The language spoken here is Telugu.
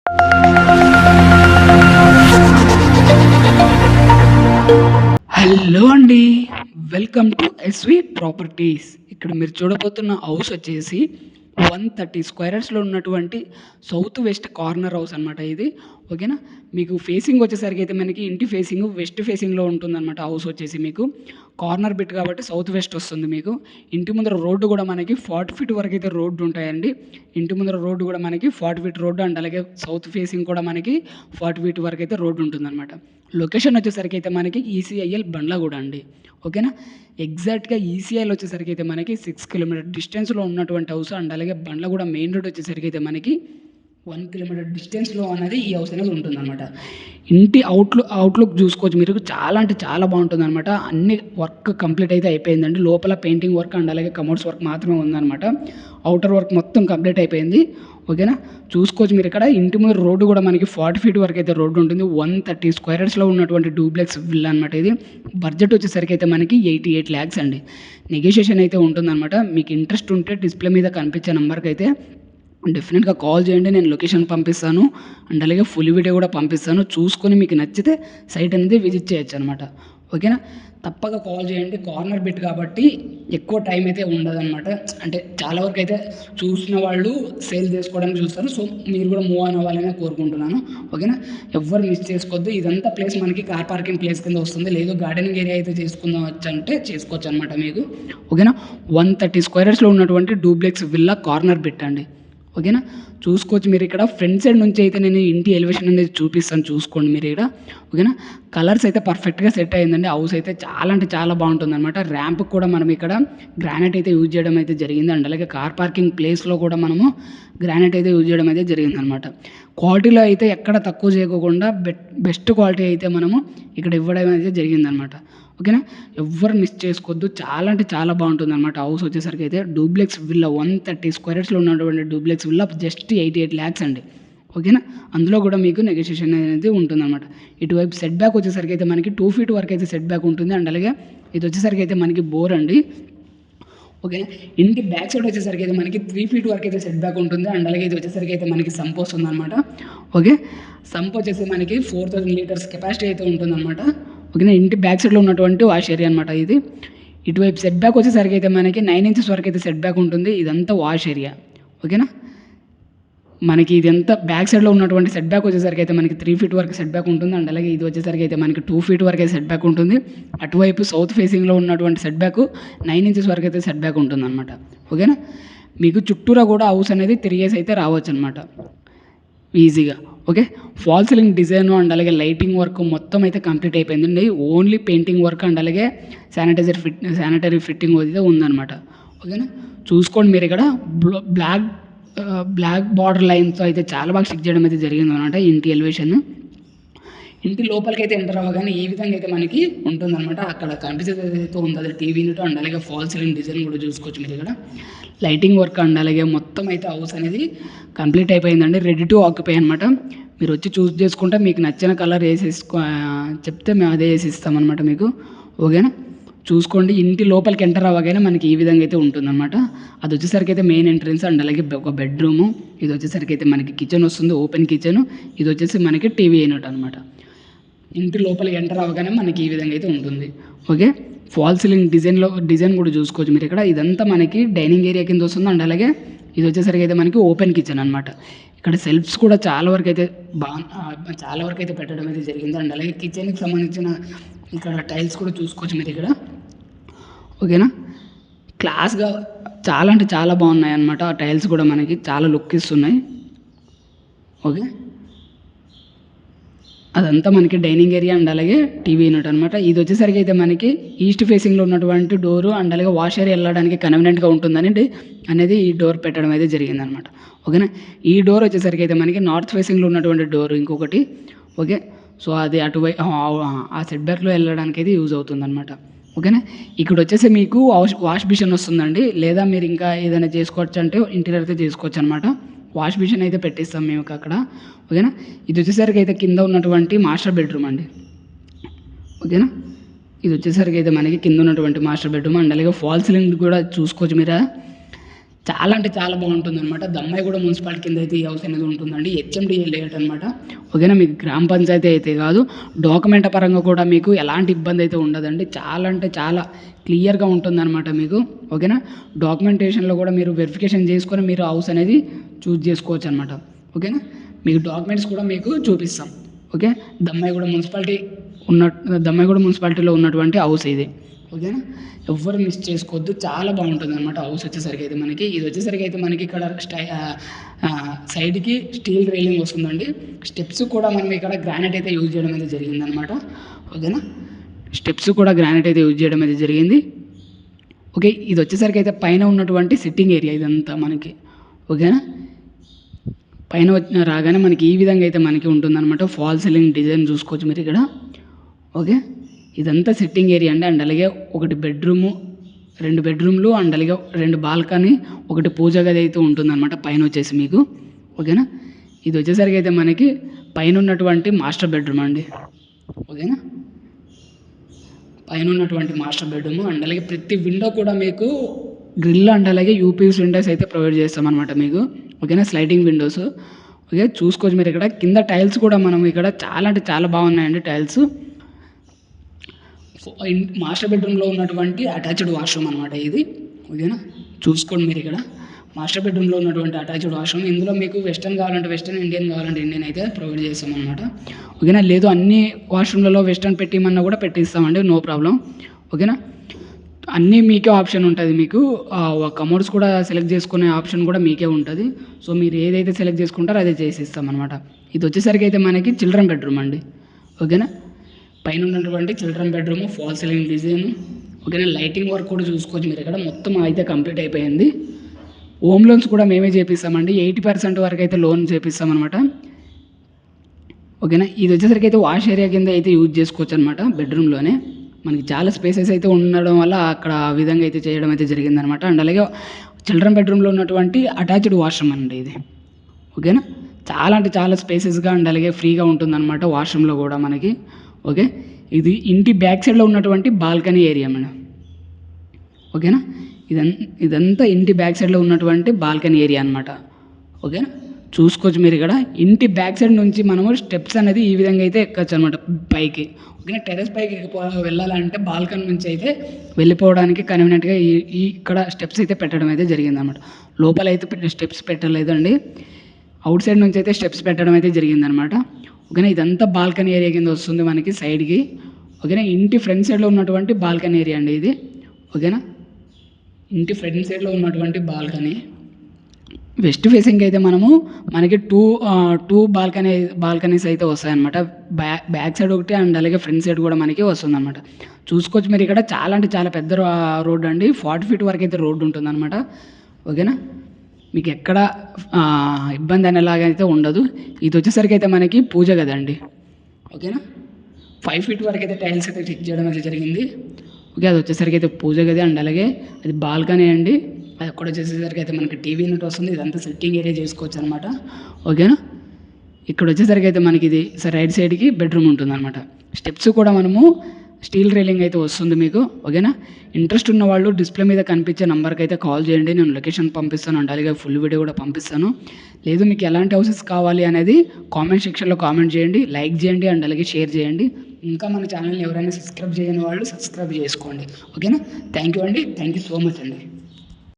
హలో అండి. Welcome to SV properties. ఇక్కడ మీరు చూడబోతున్న హౌస్ వచ్చేసి 130 స్క్వేర్ యార్డ్స్లో ఉన్నటువంటి సౌత్ వెస్ట్ కార్నర్ హౌస్ అనమాట ఇది. ఓకేనా. మీకు ఫేసింగ్ వచ్చేసరికి అయితే మనకి ఇంటి ఫేసింగ్ వెస్ట్ ఫేసింగ్లో ఉంటుందన్నమాట. హౌస్ వచ్చేసి మీకు కార్నర్ బిట్ కాబట్టి సౌత్ వెస్ట్ వస్తుంది. మీకు ఇంటి ముందర రోడ్డు కూడా మనకి 40 ఫీట్ వరకు అయితే రోడ్డు ఉంటాయండి. ఇంటి ముందర రోడ్డు కూడా మనకి 40 ఫీట్ రోడ్డు అండ్ అలాగే సౌత్ ఫేసింగ్ కూడా మనకి 40 ఫీట్ వరకు అయితే రోడ్డు ఉంటుందన్నమాట. లొకేషన్ వచ్చేసరికి అయితే మనకి ఈసీఐఎల్ బండ్లగూడ అండి. ఓకేనా. ఎగ్జాక్ట్గా ఈసీఐఎల్ వచ్చేసరికి అయితే మనకి 6 కిలోమీటర్ డిస్టెన్స్లో ఉన్నటువంటి హౌస్ అండ్ అలాగే బండ్లగూడ మెయిన్ రోడ్ వచ్చేసరికి అయితే మనకి 1 కిలోమీటర్ డిస్టెన్స్లో అనేది ఈ హౌస్ అనేది ఉంటుందన్నమాట. ఇంటి అవుట్లుక్ చూసుకోవచ్చు మీరు. చాలా అంటే చాలా బాగుంటుందన్నమాట. అన్ని వర్క్ కంప్లీట్ అయితే అయిపోయిందండి. లోపల పెయింటింగ్ వర్క్ అండ్ అలాగే కమోడ్స్ వర్క్ మాత్రమే ఉందన్నమాట. అవుటర్ వర్క్ మొత్తం కంప్లీట్ అయిపోయింది. ఓకేనా. చూసుకోవచ్చు మీరు. ఇక్కడ ఇంటి ముందు రోడ్డు కూడా మనకి 40 ఫీట్ వరకు అయితే రోడ్డు ఉంటుంది. 130 స్క్వేర్ యార్డ్స్లో ఉన్నటువంటి డూప్లెక్స్ విల్లా అనమాట ఇది. బడ్జెట్ వచ్చేసరికి అయితే మనకి 88 lakhs అండి. నెగోషియేషన్ అయితే ఉంటుందన్నమాట. మీకు ఇంట్రెస్ట్ ఉంటే డిస్ప్లే మీద కనిపించే నెంబర్కి అయితే డెఫినెట్గా కాల్ చేయండి. నేను లొకేషన్ పంపిస్తాను అండ్ అలాగే ఫుల్ వీడియో కూడా పంపిస్తాను. చూసుకొని మీకు నచ్చితే సైట్ అనేది విజిట్ చేయొచ్చు అనమాట. ఓకేనా. తప్పక కాల్ చేయండి. కార్నర్ బిట్ కాబట్టి ఎక్కువ టైం అయితే ఉండదన్నమాట. అంటే చాలా వరకు అయితే చూసిన వాళ్ళు సేల్ చేసుకోవడానికి చూస్తారు. సో మీరు కూడా మూవ్ ఆన్ అవ్వాలని కోరుకుంటున్నాను. ఓకేనా. ఎవ్వరు మిస్ చేసుకోవద్దు. ఇదంతా ప్లేస్ మనకి కార్ పార్కింగ్ ప్లేస్ కింద వస్తుంది. లేదు గార్డెనింగ్ ఏరియా అయితే చేసుకుందామచ్చు అంటే చేసుకోవచ్చు అనమాట మీకు. ఓకేనా. 130 స్క్వేర్ యార్డ్స్లో ఉన్నటువంటి డూప్లెక్స్ విల్లా కార్నర్ బిట్ అండి. ఓకేనా. చూసుకోవచ్చు మీరు. ఇక్కడ ఫ్రంట్ సైడ్ నుంచి అయితే నేను ఇంటి ఎలివేషన్ అనేది చూపిస్తాను. చూసుకోండి మీరు ఇక్కడ. ఓకేనా. కలర్స్ అయితే పర్ఫెక్ట్గా సెట్ అయ్యిందండి. హౌస్ అయితే చాలా అంటే చాలా బాగుంటుంది అనమాట. ర్యాంప్ కూడా మనం ఇక్కడ గ్రానైట్ అయితే యూజ్ చేయడం అయితే జరిగింది అండ్ అలాగే కార్ పార్కింగ్ ప్లేస్లో కూడా మనము గ్రానైట్ అయితే యూజ్ చేయడం అయితే జరిగింది అనమాట. క్వాలిటీలో అయితే ఎక్కడ తక్కువ చేయకుండా బెస్ట్ క్వాలిటీ అయితే మనము ఇక్కడ ఇవ్వడం అయితే జరిగిందనమాట. ఓకేనా. ఎవ్వరు మిస్ చేసుకోవద్దు. చాలా అంటే చాలా బాగుంటుంది అనమాట. హౌస్ వచ్చేసరికి అయితే డూప్లెక్స్ విల్లా 130 స్క్వేర్ యార్డ్స్లో ఉన్నటువంటి డూప్లెక్స్ విల్లా జస్ట్ 88 lakhs అండి. ఓకేనా. అందులో కూడా మీకు నెగోషియేషన్ అనేది ఉంటుందన్నమాట. ఇటువైపు సెట్ బ్యాక్ వచ్చేసరికి అయితే మనకి 2 feet వరకు అయితే సెట్ బ్యాక్ ఉంటుంది అండ్ అలాగే ఇది వచ్చేసరికి అయితే మనకి బోర్ అండి. ఓకేనా. ఇంటి బ్యాక్ సైడ్ వచ్చేసరికి అయితే మనకి 3 feet వరకు అయితే సెట్ బ్యాక్ ఉంటుంది అండ్ అలాగే ఇది వచ్చేసరికి అయితే మనకి సంప్ వస్తుంది అనమాట. ఓకే. సంప్ వచ్చేసి మనకి 4000 liters కెపాసిటీ అయితే ఉంటుందన్నమాట. ఓకేనా. ఇంటి బ్యాక్ సైడ్లో ఉన్నటువంటి వాష్ ఏరియా అనమాట ఇది. ఇటువైపు సెట్ బ్యాక్ వచ్చేసరికి అయితే మనకి 9 inches వరకు అయితే సెట్ బ్యాక్ ఉంటుంది. ఇదంతా వాష్ ఏరియా. ఓకేనా. మనకి ఇదంతా బ్యాక్ సైడ్లో ఉన్నటువంటి సెట్ బ్యాక్ వచ్చేసరికి అయితే మనకి 3 feet వరకు సెట్ బ్యాక్ ఉంటుంది అండ్ అలాగే ఇది వచ్చేసరికి అయితే మనకి 2 feet వరకు అయితే సెట్ బ్యాక్ ఉంటుంది. అటువైపు సౌత్ ఫేసింగ్లో ఉన్నటువంటి సెట్ బ్యాక్ 9 inches వరకు అయితే సెట్ బ్యాక్ ఉంటుంది అనమాట. ఓకేనా. మీకు చుట్టూరా కూడా హౌస్ అనేది 3 years అయితే రావచ్చు అనమాట ఈజీగా. Okay. Fall ceiling design and అలాగే లైటింగ్ వర్క్ మొత్తం అయితే కంప్లీట్ అయిపోయిందండి. ఓన్లీ పెయింటింగ్ వర్క్ అండ్ అలాగే శానిటరీ ఫిట్టింగ్ అయితే ఉందన్నమాట. ఓకేనా. చూసుకోండి మీరు. ఇక్కడ బ్లాక్ బార్డర్ లైన్తో అయితే చాలా బాగా స్టిక్ చేయడం అయితే జరిగింది అనమాట ఇంటి ఎలివేషన్. ఇంటి లోపలికి అయితే ఎంటర్ అవ్వగానే ఈ విధంగా అయితే మనకి ఉంటుందన్నమాట. అక్కడ కనిపించేది ఏదైతే ఉందో అది టీవీ యూనిట్ అండ్ అలాగే ఫాల్ సీలింగ్ డిజైన్ కూడా చూసుకోవచ్చు మీరు. ఇక్కడ లైటింగ్ వర్క్ అండ్ అలాగే మొత్తం అయితే హౌస్ అనేది కంప్లీట్ అయిపోయిందండి. రెడీ టు ఆక్యుపై అనమాట. మీరు వచ్చి చూస్ చేసుకుంటే మీకు నచ్చిన కలర్ చెప్తే మేము అదే వేసి ఇస్తామన్నమాట మీకు. ఓకేనా. చూసుకోండి. ఇంటి లోపలికి ఎంటర్ అవ్వగానే మనకి ఈ విధంగా అయితే ఉంటుందన్నమాట. అది వచ్చేసరికి అయితే మెయిన్ ఎంట్రన్స్ అండ్ అలాగే ఒక బెడ్రూము. ఇది వచ్చేసరికి అయితే మనకి కిచెన్ వస్తుంది, ఓపెన్ కిచెన్. ఇది వచ్చేసి మనకి టీవీ యూనిట్ అనమాట. ఇంటి లోపలికి ఎంటర్ అవ్వగానే మనకి ఈ విధంగా అయితే ఉంటుంది. ఓకే. ఫాల్ సీలింగ్ డిజైన్ కూడా చూసుకోవచ్చు మీరు. ఇక్కడ ఇదంతా మనకి డైనింగ్ ఏరియా కింద వస్తుంది అండ్ అలాగే ఇది వచ్చేసరికి అయితే మనకి ఓపెన్ కిచెన్ అనమాట. ఇక్కడ సెల్ఫ్స్ కూడా చాలా వరకు అయితే పెట్టడం అయితే జరిగింది అండ్ అలాగే కిచెన్కి సంబంధించిన ఇక్కడ టైల్స్ కూడా చూసుకోవచ్చు మీరు ఇక్కడ. ఓకేనా. క్లాస్గా చాలా అంటే చాలా బాగున్నాయి అన్నమాట. ఆ టైల్స్ కూడా మనకి చాలా లుక్ ఇస్తున్నాయి. ఓకే. అదంతా మనకి డైనింగ్ ఏరియా అండ్ అలాగే టీవీ యూనిట్ అనమాట. ఇది వచ్చేసరికి అయితే మనకి ఈస్ట్ ఫేసింగ్లో ఉన్నటువంటి డోరు అండ్ అలాగే వాష్ ఏరియా వెళ్ళడానికి కన్వీనియంట్గా ఉంటుందని అనేది ఈ డోర్ పెట్టడం అయితే జరిగిందనమాట. ఓకేనా. ఈ డోర్ వచ్చేసరికి అయితే మనకి నార్త్ ఫేసింగ్లో ఉన్నటువంటి డోర్ ఇంకొకటి. ఓకే. సో అది ఆ సెట్ బ్యాక్లో వెళ్ళడానికి అయితే యూజ్ అవుతుందన్నమాట. ఓకేనా. ఇక్కడ వచ్చేసి మీకు వాష్ మిషన్ వస్తుందండి. లేదా మీరు ఇంకా ఏదైనా చేసుకోవచ్చు అంటే ఇంటీరియర్ అయితే చేసుకోవచ్చు అనమాట. వాష్ మిషన్ అయితే పెట్టిస్తాం మేము అక్కడ. ఓకేనా. ఇది వచ్చేసరికి అయితే కింద ఉన్నటువంటి మాస్టర్ బెడ్రూమ్ అండి. ఓకేనా. ఇది వచ్చేసరికి అయితే మనకి కింద ఉన్నటువంటి మాస్టర్ బెడ్రూమ్ అండ్ అలాగే ఫాల్ సీలింగ్ కూడా చూసుకోవచ్చు మీరు. చాలా అంటే చాలా బాగుంటుందన్నమాట. దమ్మాయిగూడ మున్సిపాలిటీ కింద అయితే ఈ హౌస్ అనేది ఉంటుందండి. హెచ్ఎండిఏ లేఅవుట్ అనమాట. ఓకేనా. మీకు గ్రామ పంచాయతీ అయితే కాదు, డాక్యుమెంట్ పరంగా కూడా మీకు ఎలాంటి ఇబ్బంది అయితే ఉండదండి. చాలా అంటే చాలా క్లియర్గా ఉంటుందన్నమాట మీకు. ఓకేనా. డాక్యుమెంటేషన్లో కూడా మీరు వెరిఫికేషన్ చేసుకొని మీరు హౌస్ అనేది చూజ్ చేసుకోవచ్చు అనమాట. ఓకేనా. మీకు డాక్యుమెంట్స్ కూడా మీకు చూపిస్తాం. ఓకే. దమ్మాయిగూడ మున్సిపాలిటీ ఉన్న దమ్మాయిగూడ మున్సిపాలిటీలో ఉన్నటువంటి హౌస్ ఇది. ఓకేనా. ఎవ్వరు మిస్ చేసుకోవద్దు. చాలా బాగుంటుందన్నమాట హౌస్ వచ్చేసరికి అయితే మనకి. ఇది వచ్చేసరికి అయితే మనకి ఇక్కడ సైడ్కి స్టీల్ రైలింగ్ వస్తుందండి. స్టెప్స్ కూడా మనం ఇక్కడ గ్రానైట్ అయితే యూజ్ చేయడం అయితే జరిగిందనమాట. ఓకేనా. స్టెప్స్ కూడా గ్రానైట్ అయితే యూజ్ చేయడం అయితే జరిగింది. ఓకే. ఇది వచ్చేసరికి అయితే పైన ఉన్నటువంటి సిట్టింగ్ ఏరియా ఇదంతా మనకి. ఓకేనా. పైన రాగానే మనకి ఈ విధంగా అయితే మనకి ఉంటుందన్నమాట. ఫాల్ సీలింగ్ డిజైన్ చూసుకోవచ్చు మీరు ఇక్కడ. ఓకే. ఇదంతా సిట్టింగ్ ఏరియా అండి. అండ్ అలాగే ఒకటి బెడ్రూము, 2 బెడ్రూమ్లు అండ్ అలాగే 2 బాల్కనీ, ఒకటి పూజ గది అయితే ఉంటుందన్నమాట పైన వచ్చేసి మీకు. ఓకేనా. ఇది వచ్చేసరికి అయితే మనకి పైన ఉన్నటువంటి మాస్టర్ బెడ్రూమ్ అండి. ఓకేనా. పైన ఉన్నటువంటి మాస్టర్ బెడ్రూమ్ అండ్ అలాగే ప్రతి విండో కూడా మీకు గ్రిల్ అండ్ అలాగే యూపీఎస్ విండోస్ అయితే ప్రొవైడ్ చేస్తామన్నమాట మీకు. ఓకేనా. Sliding Windows. ఓకే. చూసుకోవచ్చు మీరు ఇక్కడ. కింద టైల్స్ కూడా మనం ఇక్కడ చాలా అంటే చాలా బాగున్నాయండి టైల్స్. మాస్టర్ బెడ్రూమ్లో ఉన్నటువంటి అటాచ్డ్ వాష్రూమ్ అనమాట ఇది. ఓకేనా. చూసుకోండి మీరు ఇక్కడ. మాస్టర్ బెడ్రూమ్లో ఉన్నటువంటి అటాచ్డ్ వాష్రూమ్. ఇందులో మీకు వెస్టర్న్ కావాలంటే వెస్టర్న్, ఇండియన్ కావాలంటే ఇండియన్ అయితే ప్రొవైడ్ చేస్తాం అనమాట. ఓకేనా. లేదు అన్ని వాష్రూమ్లలో వెస్టర్న్ పెట్టిమన్నా కూడా పెట్టిస్తామండి, నో ప్రాబ్లం. ఓకేనా. అన్నీ మీకే ఆప్షన్ ఉంటుంది. మీకు కమోడ్స్ కూడా సెలెక్ట్ చేసుకునే ఆప్షన్ కూడా మీకే ఉంటుంది. సో మీరు ఏదైతే సెలెక్ట్ చేసుకుంటారో అదే చేసి ఇస్తామన్నమాట. ఇది వచ్చేసరికి అయితే మనకి చిల్డ్రన్ బెడ్రూమ్ అండి. ఓకేనా. పైన ఉన్నటువంటి children bedroom, fall ceiling design. ఓకేనా. లైటింగ్ వర్క్ కూడా చూసుకోవచ్చు మీరు ఇక్కడ. మొత్తం అయితే కంప్లీట్ అయిపోయింది. హోమ్ లోన్స్ కూడా మేమే చేపిస్తామండి. 80% వరకు అయితే లోన్ చేపిస్తామన్నమాట. ఓకేనా. ఇది వచ్చేసరికి అయితే వాష్ ఏరియా కింద అయితే యూజ్ చేసుకోవచ్చు అనమాట. బెడ్రూమ్లోనే మనకి చాలా స్పేసెస్ అయితే ఉండడం వల్ల అక్కడ ఆ విధంగా అయితే చేయడం అయితే జరిగిందనమాట. అండ్ అలాగే చిల్డ్రన్ బెడ్రూమ్లో ఉన్నటువంటి అటాచ్డ్ వాష్రూమ్ అండి ఇది. ఓకేనా. చాలా అంటే చాలా స్పేసెస్గా అండ్ అలాగే ఫ్రీగా ఉంటుందన్నమాట వాష్రూమ్లో కూడా మనకి. ఓకే. ఇది ఇంటి బ్యాక్ సైడ్లో ఉన్నటువంటి బాల్కనీ ఏరియా మేడం. ఓకేనా. ఇదంతా ఇంటి బ్యాక్ సైడ్లో ఉన్నటువంటి బాల్కనీ ఏరియా అనమాట. ఓకేనా. చూసుకోవచ్చు మీరు ఇక్కడ. ఇంటి బ్యాక్ సైడ్ నుంచి మనము స్టెప్స్ అనేది ఈ విధంగా అయితే ఎక్కచ్చు అనమాట పైకి. ఓకేనా. టెర్రస్ పైకి వెళ్ళాలంటే బాల్కనీ నుంచి అయితే వెళ్ళిపోవడానికి కన్వీనియంట్గా ఇక్కడ స్టెప్స్ అయితే పెట్టడం అయితే జరిగిందనమాట. లోపల అయితే స్టెప్స్ పెట్టలేదండి. అవుట్ సైడ్ నుంచి అయితే స్టెప్స్ పెట్టడం అయితే జరిగిందనమాట. ఓకేనా. ఇదంతా బాల్కనీ ఏరియా కింద వస్తుంది మనకి సైడ్కి. ఓకేనా. ఇంటి ఫ్రంట్ సైడ్లో ఉన్నటువంటి బాల్కనీ ఏరియా అండి ఇది. ఓకేనా. ఇంటి ఫ్రంట్ సైడ్లో ఉన్నటువంటి బాల్కనీ. వెస్ట్ ఫేసింగ్ అయితే మనకి టూ బాల్కనీస్ అయితే వస్తాయన్నమాట. బ్యాక్ సైడ్ ఒకటి అండ్ అలాగే ఫ్రంట్ సైడ్ కూడా మనకి వస్తుందన్నమాట. చూసుకోవచ్చు మీరు ఇక్కడ. చాలా అంటే చాలా పెద్ద రోడ్ అండి. 40 feet వరకు అయితే రోడ్డు ఉంటుందన్నమాట. ఓకేనా. మీకు ఎక్కడ ఇబ్బంది అనేలాగైతే ఉండదు. ఇది వచ్చేసరికి అయితే మనకి పూజ గది అండి. ఓకేనా. 5 feet వరకు అయితే టైల్స్ అయితే చెక్ చేయడం అయితే జరిగింది. ఓకే. అది వచ్చేసరికి అయితే పూజ గది అండ్ అలాగే అది బాల్కనీ అండి. అది అక్కడ వచ్చేసరికి అయితే మనకి టీవీ యూనిట్ వస్తుంది. ఇదంతా సెట్టింగ్ ఏరియా చేసుకోవచ్చు అనమాట. ఓకేనా. ఇక్కడ వచ్చేసరికి అయితే మనకి ఇది రైట్ సైడ్కి బెడ్రూమ్ ఉంటుందన్నమాట. స్టెప్స్ కూడా మనము స్టీల్ రైలింగ్ అయితే వస్తుంది మీకు. ఓకేనా. ఇంట్రెస్ట్ ఉన్న వాళ్ళు డిస్ప్లే మీద కనిపించే నెంబర్కి అయితే కాల్ చేయండి. నేను లొకేషన్ పంపిస్తాను అండ్ అలాగే ఫుల్ వీడియో కూడా పంపిస్తాను. లేదు మీకు ఎలాంటి హౌసెస్ కావాలి అనేది కామెంట్ సెక్షన్లో కామెంట్ చేయండి, లైక్ చేయండి అండ్ అలాగే షేర్ చేయండి. ఇంకా మన ఛానల్ని ఎవరైనా సబ్స్క్రైబ్ చేయని వాళ్ళు సబ్స్క్రైబ్ చేసుకోండి. ఓకేనా. థ్యాంక్ యూ అండి. థ్యాంక్ యూ సో మచ్ అండి.